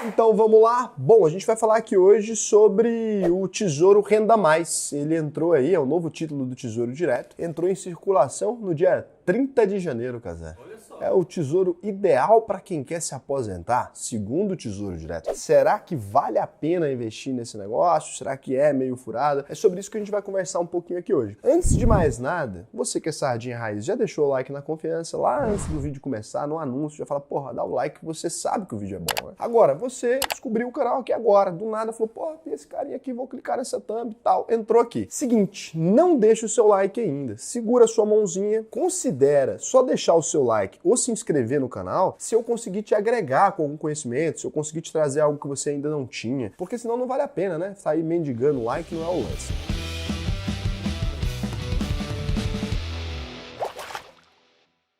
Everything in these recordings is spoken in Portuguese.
Então vamos lá. Bom, a gente vai falar aqui hoje sobre o Tesouro Renda Mais. Ele entrou aí, é o novo título do Tesouro Direto. Entrou em circulação no dia 30 de janeiro, Cazé. É o tesouro ideal para quem quer se aposentar, segundo o Tesouro Direto. Será que vale a pena investir nesse negócio? Será que é meio furada? É sobre isso que a gente vai conversar um pouquinho aqui hoje. Antes de mais nada, você que é sardinha raiz, já deixou o like na confiança lá antes do vídeo começar, no anúncio, já fala, porra, dá o like que você sabe que o vídeo é bom, né? Agora, você descobriu o canal aqui agora, do nada falou, porra, tem esse carinha aqui, vou clicar nessa thumb e tal, entrou aqui. Seguinte, não deixa o seu like ainda, segura a sua mãozinha, considera só deixar o seu like ou se inscrever no canal se eu conseguir te agregar com algum conhecimento, se eu conseguir te trazer algo que você ainda não tinha, porque senão não vale a pena, né? Sair mendigando like não é o lance.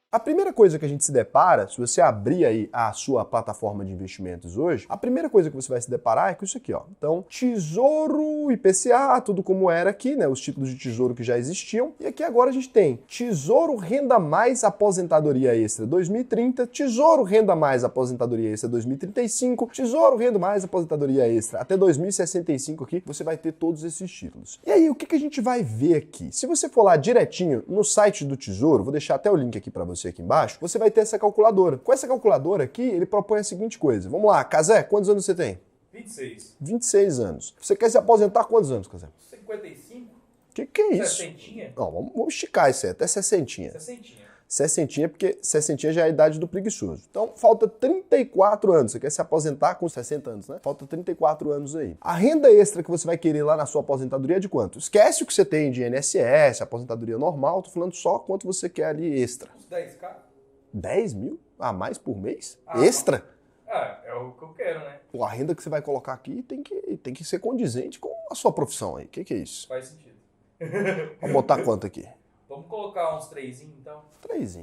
A primeira coisa que a gente se depara, se você abrir aí a sua plataforma de investimentos hoje, a primeira coisa que você vai se deparar é com isso aqui, ó. Então, Tesouro IPCA, tudo como era aqui, né? Os títulos de tesouro que já existiam. E aqui agora a gente tem Tesouro Renda Mais Aposentadoria Extra 2030, Tesouro Renda Mais Aposentadoria Extra 2035, Tesouro Renda Mais Aposentadoria Extra até 2065 aqui, você vai ter todos esses títulos. E aí, o que a gente vai ver aqui? Se você for lá direitinho no site do Tesouro, vou deixar até o link aqui para você aqui embaixo, você vai ter essa calculadora. Com essa calculadora aqui, ele propõe a seguinte coisa. Vamos lá, Cazé, quantos anos você tem? 26. 26 anos. Você quer se aposentar quantos anos, Cazé? 55? Que é isso? 60? Não, vamos esticar isso aí, até 60. 60. 60, porque 60 já é a idade do preguiçoso. Então, falta 34 anos. Você quer se aposentar com 60 anos, né? Falta 34 anos aí. A renda extra que você vai querer lá na sua aposentadoria é de quanto? Esquece o que você tem de INSS, aposentadoria normal, tô falando só quanto você quer ali extra. Uns 10k? 10 mil a mais por mês? Extra? É o que eu quero, né? Pô, a renda que você vai colocar aqui tem que ser condizente com a sua profissão aí. O que é isso? Faz sentido. Vamos botar quanto aqui? Vamos colocar uns 3 então? 3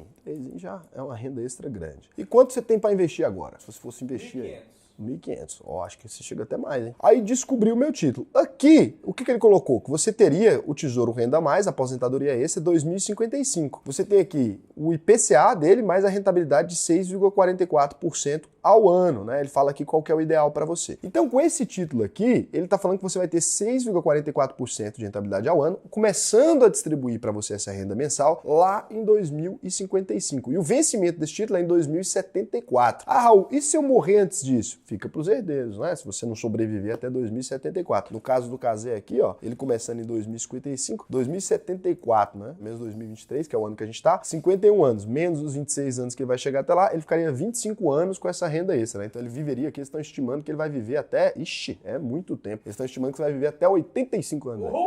já é uma renda extra grande. E quanto você tem para investir agora? Se você fosse investir 1.500. aí? 1.500. Ó, acho que você chega até mais, hein? Aí descobri o meu título. Aqui, o que ele colocou? Que você teria o Tesouro Renda Mais, aposentadoria extra 2055. Você tem aqui o IPCA dele, mais a rentabilidade de 6,44% ao ano, né? Ele fala aqui qual que é o ideal para você. Então, com esse título aqui, ele tá falando que você vai ter 6,44% de rentabilidade ao ano, começando a distribuir para você essa renda mensal lá em 2055. E o vencimento desse título é em 2074. Ah, Raul, e se eu morrer antes disso? Fica para os herdeiros, né? Se você não sobreviver até 2074. No caso do Cazé aqui, ó, ele começando em 2055, 2074, né? Menos 2023, que é o ano que a gente tá, 51 anos, menos os 26 anos que ele vai chegar até lá, ele ficaria 25 anos com essa renda extra, né? Então ele viveria aqui, eles estão estimando que ele vai viver até, é muito tempo. Eles estão estimando que você vai viver até 85 anos. Né?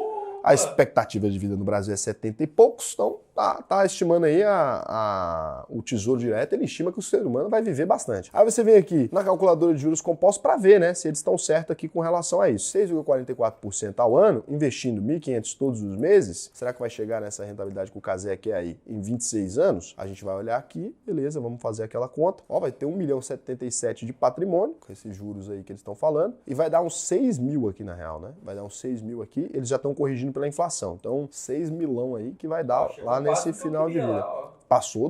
A expectativa de vida no Brasil é 70 e poucos, então tá estimando aí o Tesouro Direto, ele estima que o ser humano vai viver bastante. Aí você vem aqui na calculadora de juros compostos para ver, né, se eles estão certos aqui com relação a isso. 6,44% ao ano, investindo 1.500 todos os meses, será que vai chegar nessa rentabilidade que o Cazé quer aí em 26 anos? A gente vai olhar aqui, beleza, vamos fazer aquela conta. Ó, vai ter 1.077 de patrimônio, com esses juros aí que eles estão falando, e vai dar uns 6 mil aqui na real, né? Vai dar uns 6 mil aqui, eles já estão corrigindo pela inflação. Então, 6 milão aí que vai dar lá nesse final de vida. Passou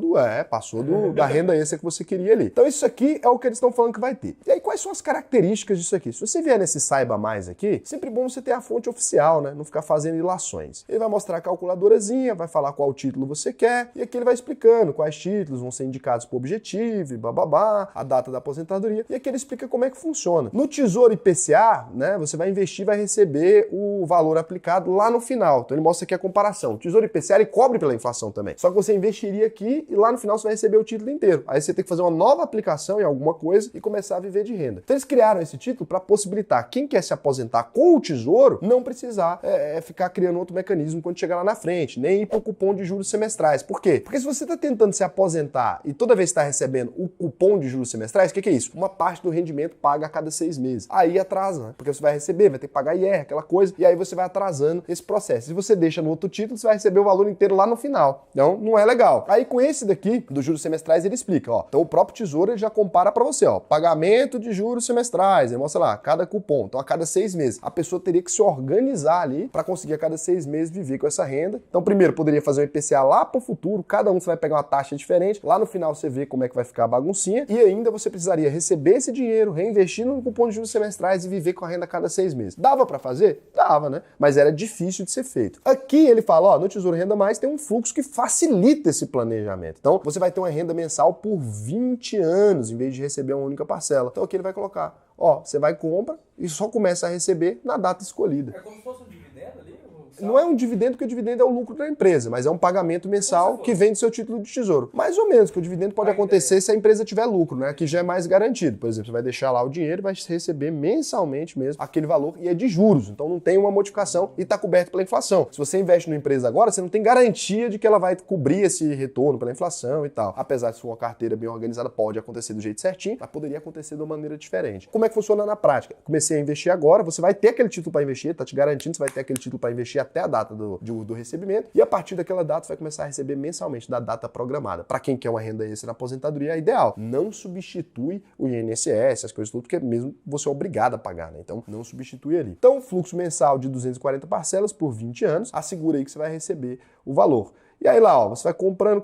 da renda extra que você queria ali. Então isso aqui é o que eles estão falando que vai ter. E aí quais são as características disso aqui? Se você vier nesse Saiba Mais aqui, sempre bom você ter a fonte oficial, né? Não ficar fazendo ilações. Ele vai mostrar a calculadorazinha, vai falar qual título você quer, e aqui ele vai explicando quais títulos vão ser indicados por objetivo, e bababá, a data da aposentadoria, e aqui ele explica como é que funciona. No Tesouro IPCA, né, você vai investir, vai receber o valor aplicado lá no final. Então ele mostra aqui a comparação. O Tesouro IPCA ele cobre pela inflação também. Só que você investiria aqui e lá no final você vai receber o título inteiro. Aí você tem que fazer uma nova aplicação em alguma coisa e começar a viver de renda. Então eles criaram esse título para possibilitar quem quer se aposentar com o Tesouro não precisar ficar criando outro mecanismo quando chegar lá na frente, nem ir para o cupom de juros semestrais. Por quê? Porque se você está tentando se aposentar e toda vez está recebendo o cupom de juros semestrais, o que é isso? Uma parte do rendimento paga a cada 6 meses. Aí atrasa, né? Porque você vai receber, vai ter que pagar IR, aquela coisa, e aí você vai atrasando esse processo. Se você deixa no outro título, você vai receber o valor inteiro lá no final. Então, não é legal. Aí Aí com esse daqui, dos juros semestrais, ele explica, ó. Então o próprio Tesouro ele já compara para você, ó. Pagamento de juros semestrais, ele mostra lá, cada cupom. Então a cada 6 meses. A pessoa teria que se organizar ali para conseguir a cada 6 meses viver com essa renda. Então primeiro poderia fazer um IPCA lá pro futuro, cada um você vai pegar uma taxa diferente. Lá no final você vê como é que vai ficar a baguncinha. E ainda você precisaria receber esse dinheiro, reinvestir no cupom de juros semestrais e viver com a renda a cada 6 meses. Dava para fazer? Dava, né? Mas era difícil de ser feito. Aqui ele fala, ó, no Tesouro Renda Mais tem um fluxo que facilita esse planejamento. Então você vai ter uma renda mensal por 20 anos, em vez de receber uma única parcela. Então aqui ele vai colocar, ó, você vai compra e só começa a receber na data escolhida. É como se fosse um dividendo ali? Não é um dividendo, porque o dividendo é o lucro da empresa, mas é um pagamento mensal que vem do seu título de tesouro. Mais ou menos, que o dividendo pode acontecer se a empresa tiver lucro, né? Aqui já é mais garantido. Por exemplo, você vai deixar lá o dinheiro e vai receber mensalmente mesmo aquele valor e é de juros. Então não tem uma modificação e está coberto pela inflação. Se você investe numa empresa agora, você não tem garantia de que ela vai cobrir esse retorno pela inflação e tal. Apesar de ser uma carteira bem organizada, pode acontecer do jeito certinho, mas poderia acontecer de uma maneira diferente. Como é que funciona na prática? Comecei a investir agora, você vai ter aquele título para investir, tá te garantindo, você vai ter aquele título para investir até a data do recebimento, e a partir daquela data você vai começar a receber mensalmente da data programada. Para quem quer uma renda extra na aposentadoria, é ideal. Não substitui o INSS, as coisas tudo, porque mesmo você é obrigado a pagar, né? Então não substitui ali. Então, fluxo mensal de 240 parcelas por 20 anos, assegura aí que você vai receber o valor. E aí lá, ó, você vai comprando,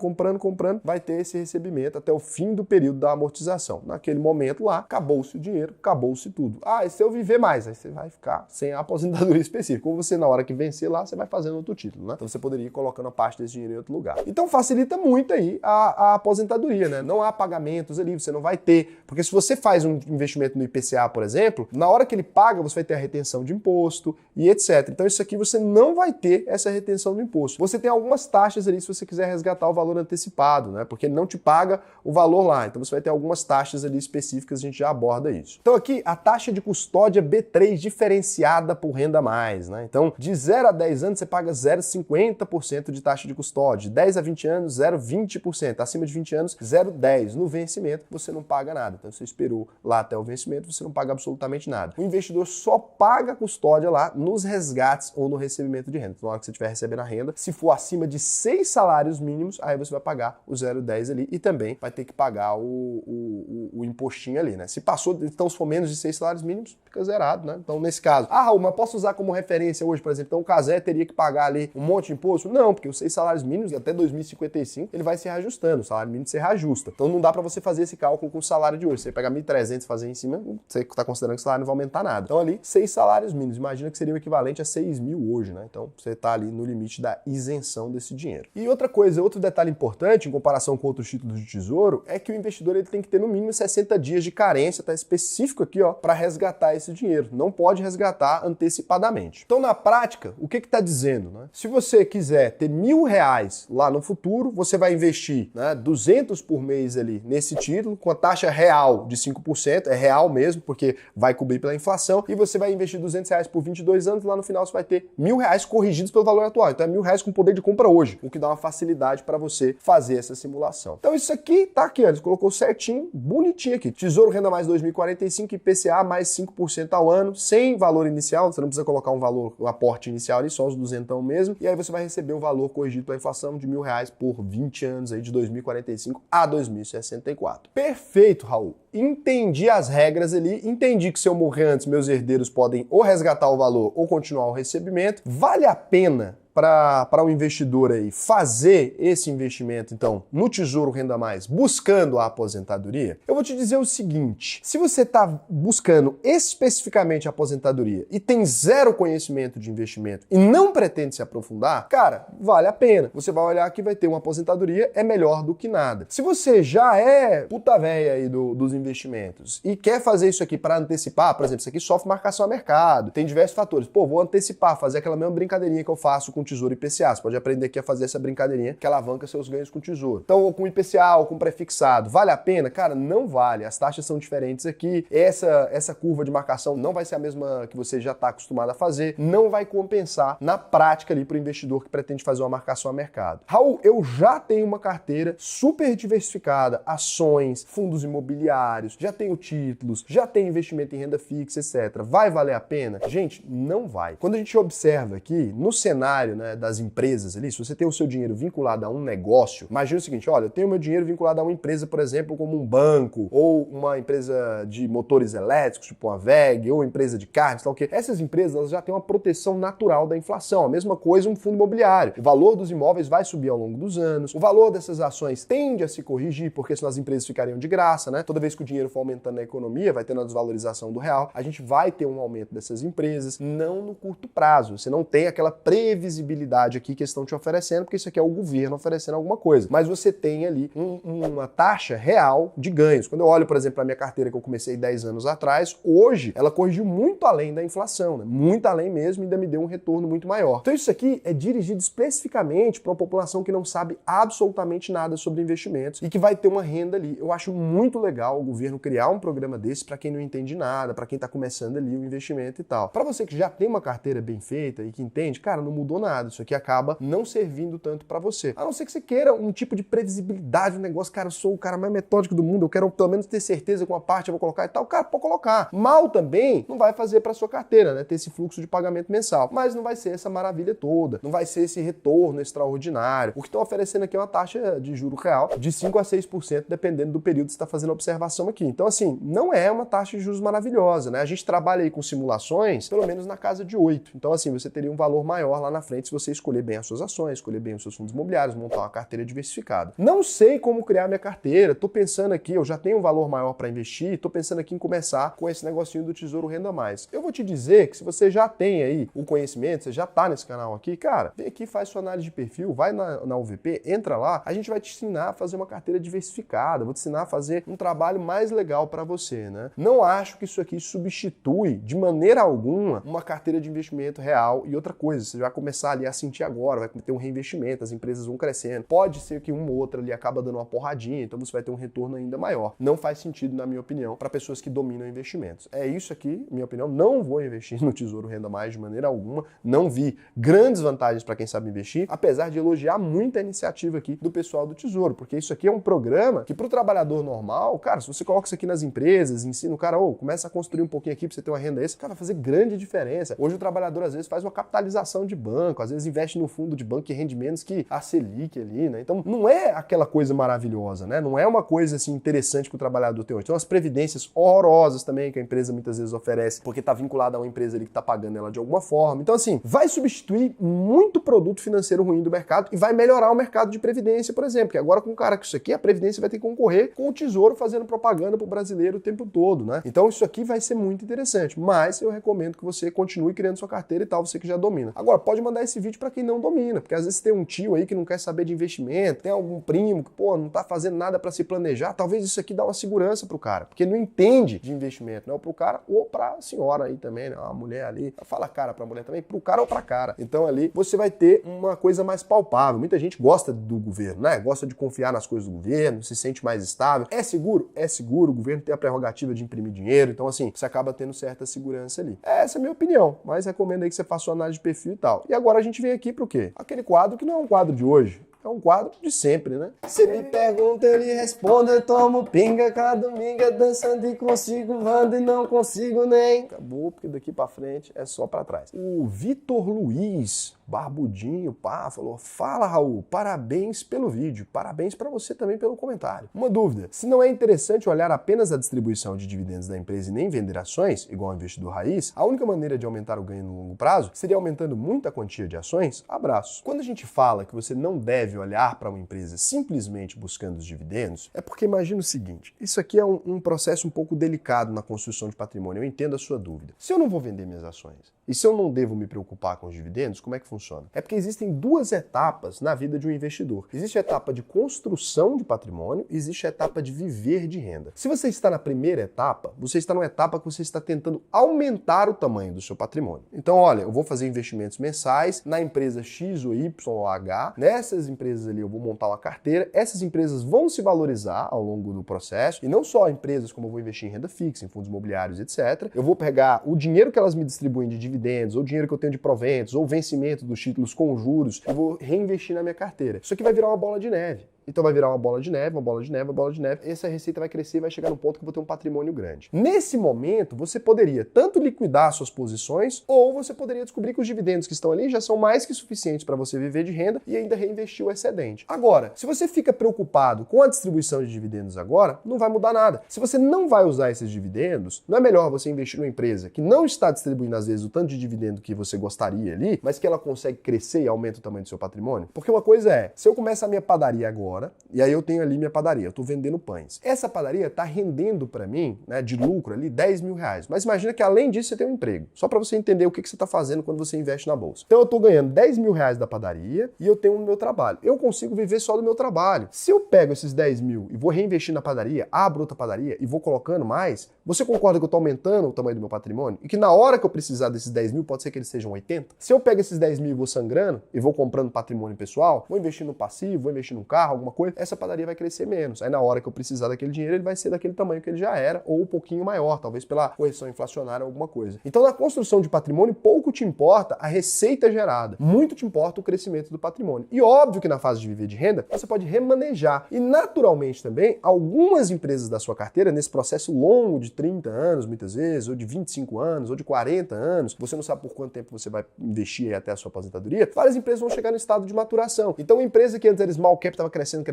vai ter esse recebimento até o fim do período da amortização. Naquele momento lá, acabou-se o dinheiro, acabou-se tudo. Ah, e se eu viver mais? Aí você vai ficar sem a aposentadoria específica. Ou você, na hora que vencer lá, você vai fazendo outro título, né? Então você poderia ir colocando a parte desse dinheiro em outro lugar. Então facilita muito aí a aposentadoria, né? Não há pagamentos ali, você não vai ter. Porque se você faz um investimento no IPCA, por exemplo, na hora que ele paga, você vai ter a retenção de imposto e etc. Então isso aqui você não vai ter essa retenção do imposto. Você tem algumas taxas ali se você quiser resgatar o valor antecipado, né? Porque ele não te paga o valor lá. Então você vai ter algumas taxas ali específicas, a gente já aborda isso. Então aqui, a taxa de custódia B3 diferenciada por renda mais, né? Então, de 0 a 10 anos você paga 0,50% de taxa de custódia. De 10 a 20 anos, 0,20%. Acima de 20 anos, 0,10%. No vencimento, você não paga nada. Então você esperou lá até o vencimento, você não paga absolutamente nada. O investidor só paga a custódia lá nos resgates ou no recebimento de renda. Então, na hora que você estiver recebendo a renda, se for acima de 6 salários mínimos, aí você vai pagar o 0,10 ali e também vai ter que pagar o impostinho ali, né? Se passou, então se for menos de 6 salários mínimos, fica zerado, né? Então nesse caso, Raul, mas posso usar como referência hoje, por exemplo, então o Cazé teria que pagar ali um monte de imposto? Não, porque os 6 salários mínimos até 2055, ele vai se reajustando, o salário mínimo se reajusta. Então não dá para você fazer esse cálculo com o salário de hoje. Você pegar 1.300 e fazer em cima, você está considerando que o salário não vai aumentar nada. Então ali, 6 salários mínimos, imagina que seria o equivalente a 6.000 hoje, né? Então você está ali no limite da isenção desse dinheiro. E outra coisa, outro detalhe importante em comparação com outros títulos de tesouro é que o investidor ele tem que ter no mínimo 60 dias de carência, tá específico aqui, ó, para resgatar esse dinheiro. Não pode resgatar antecipadamente. Então, na prática, o que está dizendo, né? Se você quiser ter R$1.000 lá no futuro, você vai investir, né, 200 por mês ali nesse título, com a taxa real de 5%, é real mesmo, porque vai cobrir pela inflação, e você vai investir R$200 por 22 anos, lá no final você vai ter R$1.000 corrigidos pelo valor atual. Então é R$1.000 com poder de compra hoje, o que dá uma facilidade para você fazer essa simulação. Então isso aqui tá aqui, ó, eles colocou certinho, bonitinho aqui. Tesouro Renda Mais 2045, IPCA mais 5% ao ano, sem valor inicial, você não precisa colocar um valor, um aporte inicial ali, só os 200 mesmo, e aí você vai receber o valor corrigido pela inflação de R$1.000 por 20 anos aí, de 2045 a 2064. Perfeito, Raul. Entendi as regras ali, entendi que se eu morrer antes, meus herdeiros podem ou resgatar o valor ou continuar o recebimento. Vale a pena para um investidor aí fazer esse investimento, então, no Tesouro Renda Mais, buscando a aposentadoria? Eu vou te dizer o seguinte, se você está buscando especificamente a aposentadoria e tem zero conhecimento de investimento e não pretende se aprofundar, cara, vale a pena. Você vai olhar que vai ter uma aposentadoria, é melhor do que nada. Se você já é puta véia aí dos investimentos e quer fazer isso aqui para antecipar, por exemplo, isso aqui sofre marcação a mercado, tem diversos fatores. Pô, vou antecipar, fazer aquela mesma brincadeirinha que eu faço com Tesouro IPCA. Você pode aprender aqui a fazer essa brincadeirinha que alavanca seus ganhos com Tesouro. Então, ou com IPCA ou com prefixado. Vale a pena? Cara, não vale. As taxas são diferentes aqui. Essa curva de marcação não vai ser a mesma que você já está acostumado a fazer. Não vai compensar na prática ali para o investidor que pretende fazer uma marcação a mercado. Raul, eu já tenho uma carteira super diversificada, ações, fundos imobiliários, já tenho títulos, já tenho investimento em renda fixa, etc. Vai valer a pena? Gente, não vai. Quando a gente observa aqui no cenário cenário, né, das empresas ali, se você tem o seu dinheiro vinculado a um negócio, imagina o seguinte, olha, eu tenho meu dinheiro vinculado a uma empresa, por exemplo, como um banco, ou uma empresa de motores elétricos, tipo uma WEG, ou empresa de carnes, tal o quê. Essas empresas elas já têm uma proteção natural da inflação. A mesma coisa um fundo imobiliário. O valor dos imóveis vai subir ao longo dos anos, o valor dessas ações tende a se corrigir, porque senão as empresas ficariam de graça, né? Toda vez que o dinheiro for aumentando na economia, vai tendo a desvalorização do real, a gente vai ter um aumento dessas empresas, não no curto prazo. Você não tem aquela previsibilidade aqui que eles estão te oferecendo, porque isso aqui é o governo oferecendo alguma coisa. Mas você tem ali uma taxa real de ganhos. Quando eu olho, por exemplo, para a minha carteira que eu comecei 10 anos atrás, hoje ela corrigiu muito além da inflação, né? Muito além mesmo, e ainda me deu um retorno muito maior. Então isso aqui é dirigido especificamente para uma população que não sabe absolutamente nada sobre investimentos e que vai ter uma renda ali. Eu acho muito legal o governo criar um programa desse para quem não entende nada, para quem está começando ali o investimento e tal. Para você que já tem uma carteira bem feita e que entende, cara, não mudou nada. Isso aqui acaba não servindo tanto para você. A não ser que você queira um tipo de previsibilidade no negócio, cara, eu sou o cara mais metódico do mundo, eu quero pelo menos ter certeza com a parte eu vou colocar e tal. Cara, pode colocar. Mal também não vai fazer para sua carteira, né? Ter esse fluxo de pagamento mensal. Mas não vai ser essa maravilha toda. Não vai ser esse retorno extraordinário. O que estão oferecendo aqui é uma taxa de juro real de 5 a 6%, dependendo do período que você está fazendo a observação aqui. Então, assim, não é uma taxa de juros maravilhosa, né? A gente trabalha aí com simulações, pelo menos na casa de 8. Então, assim, você teria um valor maior lá na frente se você escolher bem as suas ações, escolher bem os seus fundos imobiliários, montar uma carteira diversificada. Não sei como criar minha carteira, tô pensando aqui, eu já tenho um valor maior para investir, tô pensando aqui em começar com esse negocinho do Tesouro Renda Mais. Eu vou te dizer que se você já tem aí o conhecimento, você já tá nesse canal aqui, cara, vem aqui, faz sua análise de perfil, vai na UVP, entra lá, a gente vai te ensinar a fazer uma carteira diversificada, vou te ensinar a fazer um trabalho mais legal para você, né? Não acho que isso aqui substitui de maneira alguma uma carteira de investimento real e outra coisa, você vai começar ali a sentir agora, vai ter um reinvestimento, as empresas vão crescendo, pode ser que uma ou outra ali acaba dando uma porradinha, então você vai ter um retorno ainda maior. Não faz sentido, na minha opinião, para pessoas que dominam investimentos. É isso aqui, minha opinião, não vou investir no Tesouro Renda Mais de maneira alguma, não vi grandes vantagens para quem sabe investir, apesar de elogiar muito a iniciativa aqui do pessoal do Tesouro, porque isso aqui é um programa que para o trabalhador normal, cara, se você coloca isso aqui nas empresas, ensina o cara, começa a construir um pouquinho aqui para você ter uma renda extra, cara, vai fazer grande diferença. Hoje o trabalhador às vezes faz uma capitalização de banco, às vezes investe no fundo de banco que rende menos que a Selic ali, né? Então não é aquela coisa maravilhosa, né? Não é uma coisa assim interessante que o trabalhador tem hoje. Tem umas previdências horrorosas também que a empresa muitas vezes oferece, porque está vinculada a uma empresa ali que está pagando ela de alguma forma. Então assim, vai substituir muito produto financeiro ruim do mercado e vai melhorar o mercado de previdência, por exemplo, que agora com o cara com isso aqui, a previdência vai ter que concorrer com o Tesouro fazendo propaganda pro brasileiro o tempo todo, né? Então isso aqui vai ser muito interessante, mas eu recomendo que você continue criando sua carteira e tal, você que já domina. Agora, pode mandar esse vídeo para quem não domina, porque às vezes tem um tio aí que não quer saber de investimento, tem algum primo que, não tá fazendo nada para se planejar, talvez isso aqui dá uma segurança pro cara, porque não entende de investimento, não, pro cara ou pra senhora aí também, né? A mulher ali, fala cara pra mulher também, pro cara ou pra cara. Então ali você vai ter uma coisa mais palpável. Muita gente gosta do governo, né? Gosta de confiar nas coisas do governo, se sente mais estável. É seguro? É seguro, o governo tem a prerrogativa de imprimir dinheiro, então assim, você acaba tendo certa segurança ali. Essa é a minha opinião, mas recomendo aí que você faça sua análise de perfil e tal. E agora a gente vem aqui pro quê? Aquele quadro que não é um quadro de hoje, é um quadro de sempre, né? Você me pergunta, eu lhe respondo, eu tomo pinga cada domingo, dançando e consigo, ando e não consigo nem. Acabou, porque daqui pra frente é só pra trás. O Vitor Luiz, barbudinho, falou: fala, Raul, parabéns pelo vídeo, parabéns pra você também pelo comentário. Uma dúvida, se não é interessante olhar apenas a distribuição de dividendos da empresa e nem vender ações, igual ao investidor raiz, a única maneira de aumentar o ganho no longo prazo seria aumentando muito a quantia de ações? Abraços. Quando a gente fala que você não deve olhar para uma empresa simplesmente buscando os dividendos, é porque imagina o seguinte, isso aqui é um processo um pouco delicado na construção de patrimônio, eu entendo a sua dúvida. Se eu não vou vender minhas ações e se eu não devo me preocupar com os dividendos, como é que funciona? É porque existem duas etapas na vida de um investidor. Existe a etapa de construção de patrimônio e existe a etapa de viver de renda. Se você está na primeira etapa, você está numa etapa que você está tentando aumentar o tamanho do seu patrimônio. Então, olha, eu vou fazer investimentos mensais na empresa X ou Y ou H, nessas empresas ali eu vou montar uma carteira, essas empresas vão se valorizar ao longo do processo, e não só empresas como eu vou investir em renda fixa, em fundos imobiliários, etc. Eu vou pegar o dinheiro que elas me distribuem de dividendos, ou o dinheiro que eu tenho de proventos, ou vencimento dos títulos com juros, eu vou reinvestir na minha carteira. Isso aqui vai virar uma bola de neve. Então vai virar uma bola de neve, uma bola de neve, uma bola de neve. Essa receita vai crescer e vai chegar no ponto que eu vou ter um patrimônio grande. Nesse momento, você poderia tanto liquidar suas posições, ou você poderia descobrir que os dividendos que estão ali já são mais que suficientes para você viver de renda e ainda reinvestir o excedente. Agora, se você fica preocupado com a distribuição de dividendos agora, não vai mudar nada. Se você não vai usar esses dividendos, não é melhor você investir numa empresa que não está distribuindo às vezes o tanto de dividendo que você gostaria ali, mas que ela consegue crescer e aumenta o tamanho do seu patrimônio? Porque uma coisa é, se eu começo a minha padaria agora, e aí eu tenho ali minha padaria, eu estou vendendo pães. Essa padaria está rendendo para mim, né, de lucro ali, 10 mil reais. Mas imagina que além disso você tem um emprego. Só para você entender o que você está fazendo quando você investe na bolsa. Então eu estou ganhando 10 mil reais da padaria e eu tenho o meu trabalho. Eu consigo viver só do meu trabalho. Se eu pego esses 10 mil e vou reinvestir na padaria, abro outra padaria e vou colocando mais, você concorda que eu estou aumentando o tamanho do meu patrimônio? E que na hora que eu precisar desses 10 mil, pode ser que eles sejam 80? Se eu pego esses 10 mil e vou sangrando e vou comprando patrimônio pessoal, vou investir no passivo, vou investir num carro, alguma coisa, essa padaria vai crescer menos. Aí na hora que eu precisar daquele dinheiro, ele vai ser daquele tamanho que ele já era, ou um pouquinho maior, talvez pela correção inflacionária ou alguma coisa. Então na construção de patrimônio, pouco te importa a receita gerada, muito te importa o crescimento do patrimônio. E óbvio que na fase de viver de renda, você pode remanejar. E naturalmente também, algumas empresas da sua carteira, nesse processo longo de 30 anos, muitas vezes, ou de 25 anos, ou de 40 anos, você não sabe por quanto tempo você vai investir aí até a sua aposentadoria, várias empresas vão chegar no estado de maturação. Então a empresa que antes era small cap, estava crescendo,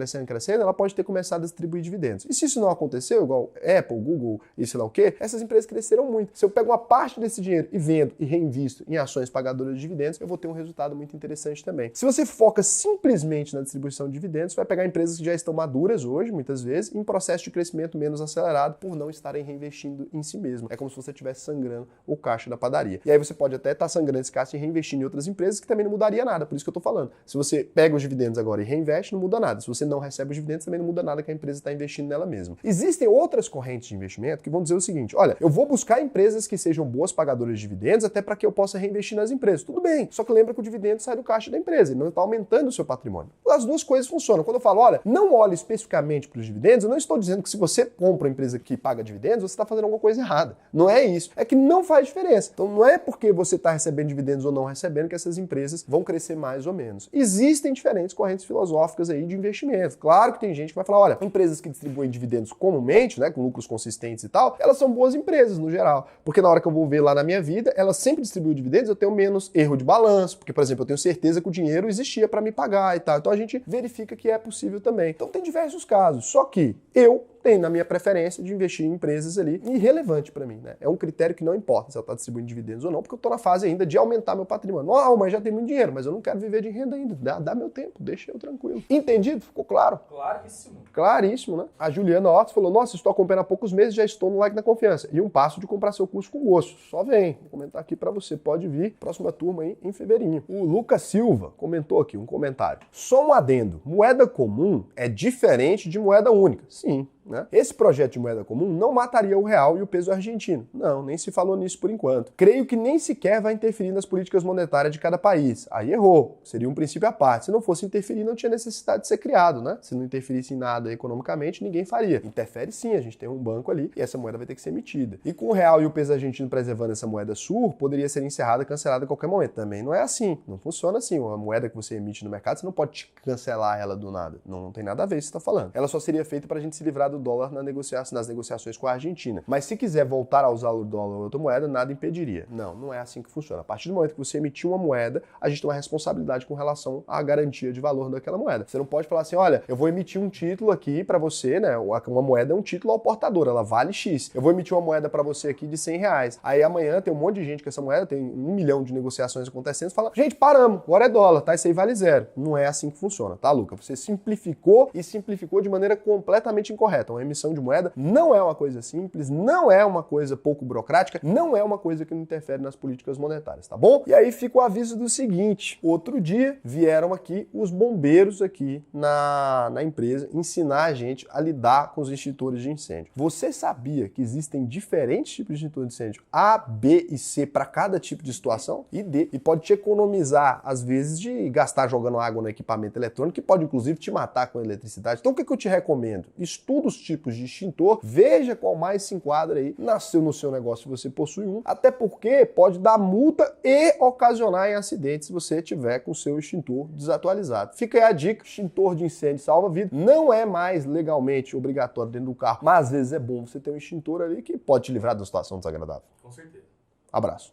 ela pode ter começado a distribuir dividendos. E se isso não aconteceu, igual Apple, Google e sei lá o quê, essas empresas cresceram muito. Se eu pego uma parte desse dinheiro e vendo e reinvisto em ações pagadoras de dividendos, eu vou ter um resultado muito interessante também. Se você foca simplesmente na distribuição de dividendos, vai pegar empresas que já estão maduras hoje, muitas vezes, em processo de crescimento menos acelerado por não estarem reinvestindo em si mesmo. É como se você estivesse sangrando o caixa da padaria. E aí você pode até estar sangrando esse caixa e reinvestindo em outras empresas que também não mudaria nada. Por isso que eu estou falando. Se você pega os dividendos agora e reinveste, não muda nada. Se você não recebe os dividendos, também não muda nada que a empresa está investindo nela mesma. Existem outras correntes de investimento que vão dizer o seguinte: olha, eu vou buscar empresas que sejam boas pagadoras de dividendos até para que eu possa reinvestir nas empresas. Tudo bem, só que lembra que o dividendo sai do caixa da empresa, ele não está aumentando o seu patrimônio. As duas coisas funcionam. Quando eu falo, olha, não olhe especificamente para os dividendos, eu não estou dizendo que se você compra uma empresa que paga dividendos, você está fazendo alguma coisa errada. Não é isso. É que não faz diferença. Então não é porque você está recebendo dividendos ou não recebendo que essas empresas vão crescer mais ou menos. Existem diferentes correntes filosóficas aí de investimento. Claro que tem gente que vai falar, olha, empresas que distribuem dividendos comumente, né, com lucros consistentes e tal, elas são boas empresas no geral. Porque na hora que eu vou ver lá na minha vida, elas sempre distribuem dividendos, eu tenho menos erro de balanço, porque, por exemplo, eu tenho certeza que o dinheiro existia para me pagar e tal. Então a gente verifica que é possível também. Então tem diversos casos. Só que eu tenho na minha preferência de investir em empresas ali irrelevante para mim, né? É um critério que não importa se ela está distribuindo dividendos ou não, porque eu estou na fase ainda de aumentar meu patrimônio. Não, mas já tem muito dinheiro, mas eu não quero viver de renda ainda. Dá meu tempo, deixa eu tranquilo. Entendido? Ficou claro? Claríssimo. Claríssimo, né? A Juliana Hortos falou, nossa, estou acompanhando há poucos meses, já estou no like na confiança. E um passo de comprar seu curso com gosto. Só vem. Vou comentar aqui para você. Pode vir. Próxima turma aí em fevereirinho. O Lucas Silva comentou aqui um comentário. Só um adendo. Moeda comum é diferente de moeda única. Sim. Né? Esse projeto de moeda comum não mataria o real e o peso argentino. Não, nem se falou nisso por enquanto. Creio que nem sequer vai interferir nas políticas monetárias de cada país. Aí errou. Seria um princípio à parte. Se não fosse interferir, não tinha necessidade de ser criado, né? Se não interferisse em nada economicamente, ninguém faria. Interfere sim, a gente tem um banco ali e essa moeda vai ter que ser emitida. E com o real e o peso argentino preservando essa moeda sur, poderia ser encerrada, cancelada a qualquer momento. Também não é assim. Não funciona assim. Uma moeda que você emite no mercado, você não pode cancelar ela do nada. Não tem nada a ver isso que você está falando. Ela só seria feita para a gente se livrar do dólar nas negociações com a Argentina. Mas se quiser voltar a usar o dólar ou outra moeda, nada impediria. Não é assim que funciona. A partir do momento que você emitir uma moeda, a gente tem uma responsabilidade com relação à garantia de valor daquela moeda. Você não pode falar assim, olha, eu vou emitir um título aqui para você, né? Uma moeda é um título ao portador, ela vale X. Eu vou emitir uma moeda para você aqui de R$100. Aí amanhã tem um monte de gente com essa moeda, tem 1 milhão de negociações acontecendo, fala, gente, paramos, agora é dólar, tá? Isso aí vale zero. Não é assim que funciona, tá, Luca? Você simplificou e simplificou de maneira completamente incorreta. Uma emissão de moeda não é uma coisa simples, não é uma coisa pouco burocrática, não é uma coisa que não interfere nas políticas monetárias, tá bom? E aí fica o aviso do seguinte, outro dia vieram aqui os bombeiros aqui na empresa ensinar a gente a lidar com os extintores de incêndio. Você sabia que existem diferentes tipos de extintor de incêndio A, B e C para cada tipo de situação? E D. E pode te economizar, às vezes, de gastar jogando água no equipamento eletrônico, que pode, inclusive, te matar com eletricidade. Então, o que eu te recomendo? Estuda muitos tipos de extintor, veja qual mais se enquadra aí no seu negócio se você possui um, até porque pode dar multa e ocasionar em acidentes se você tiver com o seu extintor desatualizado. Fica aí a dica, extintor de incêndio salva vida, não é mais legalmente obrigatório dentro do carro, mas às vezes é bom você ter um extintor ali que pode te livrar de uma situação desagradável. Com certeza. Abraço.